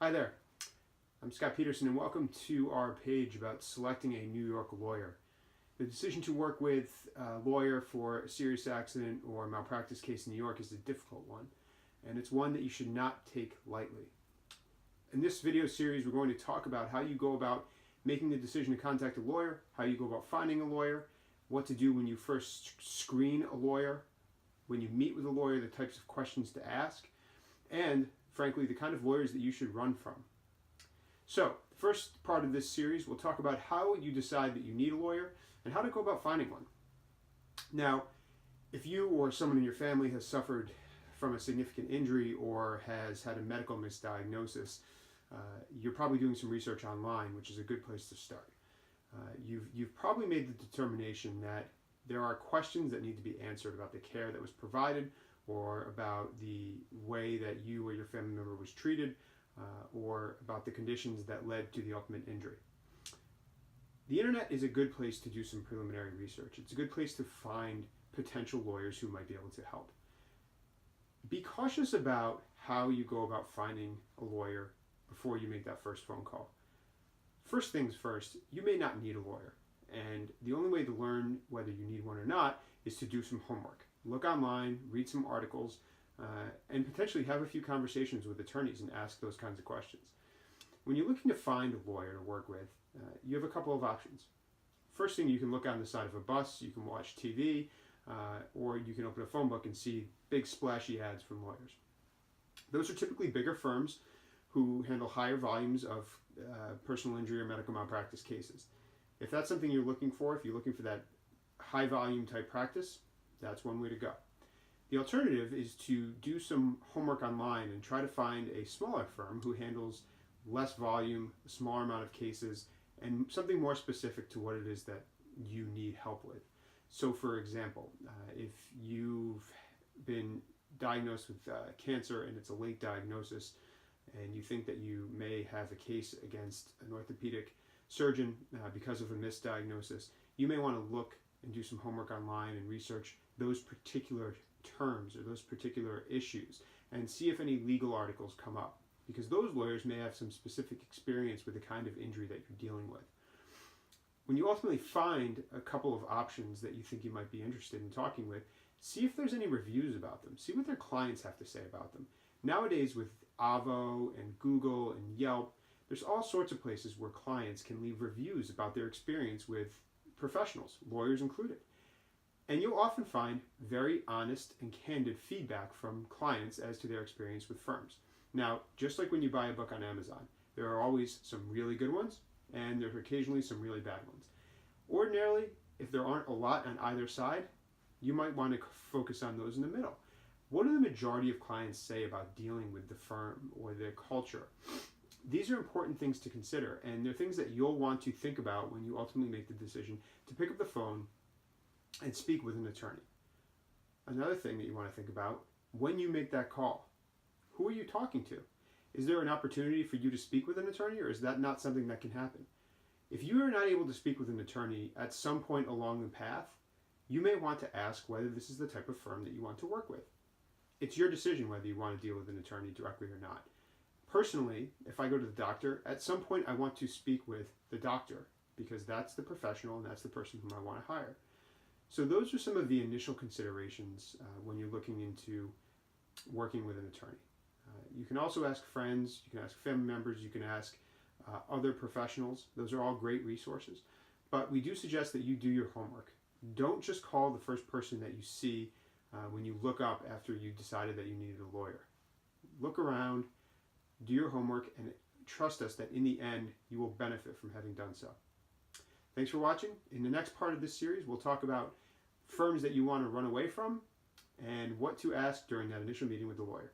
Hi there, I'm Scott Peterson and welcome to our page about selecting a New York lawyer. The decision to work with a lawyer for a serious accident or malpractice case in New York is a difficult one, and it's one that you should not take lightly. In this video series, we're going to talk about how you go about making the decision to contact a lawyer, how you go about finding a lawyer, what to do when you first screen a lawyer, when you meet with a lawyer, the types of questions to ask, and frankly, the kind of lawyers that you should run from. So, the first part of this series, we'll talk about how you decide that you need a lawyer and how to go about finding one. Now, if you or someone in your family has suffered from a significant injury or has had a medical misdiagnosis, you're probably doing some research online, which is a good place to start. You've probably made the determination that there are questions that need to be answered about the care that was provided or about the way that you or your family member was treated, or about the conditions that led to the ultimate injury. The internet is a good place to do some preliminary research. It's a good place to find potential lawyers who might be able to help. Be cautious about how you go about finding a lawyer before you make that first phone call. First things first, you may not need a lawyer, and the only way to learn whether you need one or not is to do some homework. Look online, read some articles, and potentially have a few conversations with attorneys and ask those kinds of questions. When you're looking to find a lawyer to work with, you have a couple of options. First thing, you can look on the side of a bus, you can watch TV, or you can open a phone book and see big splashy ads from lawyers. Those are typically bigger firms who handle higher volumes of personal injury or medical malpractice cases. If that's something you're looking for, if you're looking for that high volume type practice, that's one way to go. The alternative is to do some homework online and try to find a smaller firm who handles less volume, a smaller amount of cases, and something more specific to what it is that you need help with. So for example, if you've been diagnosed with cancer and it's a late diagnosis, and you think that you may have a case against an orthopedic surgeon because of a misdiagnosis, you may want to look and do some homework online and research those particular terms or those particular issues and see if any legal articles come up, because those lawyers may have some specific experience with the kind of injury that you're dealing with. When you ultimately find a couple of options that you think you might be interested in talking with, see if there's any reviews about them. See what their clients have to say about them. Nowadays with Avvo and Google and Yelp, there's all sorts of places where clients can leave reviews about their experience with professionals, lawyers included. And you'll often find very honest and candid feedback from clients as to their experience with firms. Now, just like when you buy a book on Amazon, there are always some really good ones, and there are occasionally some really bad ones. Ordinarily, if there aren't a lot on either side, you might want to focus on those in the middle. What do the majority of clients say about dealing with the firm or their culture? These are important things to consider, and they're things that you'll want to think about when you ultimately make the decision to pick up the phone and speak with an attorney. Another thing that you want to think about, when you make that call, who are you talking to? Is there an opportunity for you to speak with an attorney, or is that not something that can happen? If you are not able to speak with an attorney at some point along the path, you may want to ask whether this is the type of firm that you want to work with. It's your decision whether you want to deal with an attorney directly or not. Personally, if I go to the doctor, at some point I want to speak with the doctor, because that's the professional and that's the person whom I want to hire. So those are some of the initial considerations when you're looking into working with an attorney. You can also ask friends, you can ask family members, you can ask other professionals. Those are all great resources. But we do suggest that you do your homework. Don't just call the first person that you see when you look up after you decided that you needed a lawyer. Look around, do your homework, and trust us that in the end, you will benefit from having done so. Thanks for watching. In the next part of this series, we'll talk about firms that you want to run away from and what to ask during that initial meeting with the lawyer.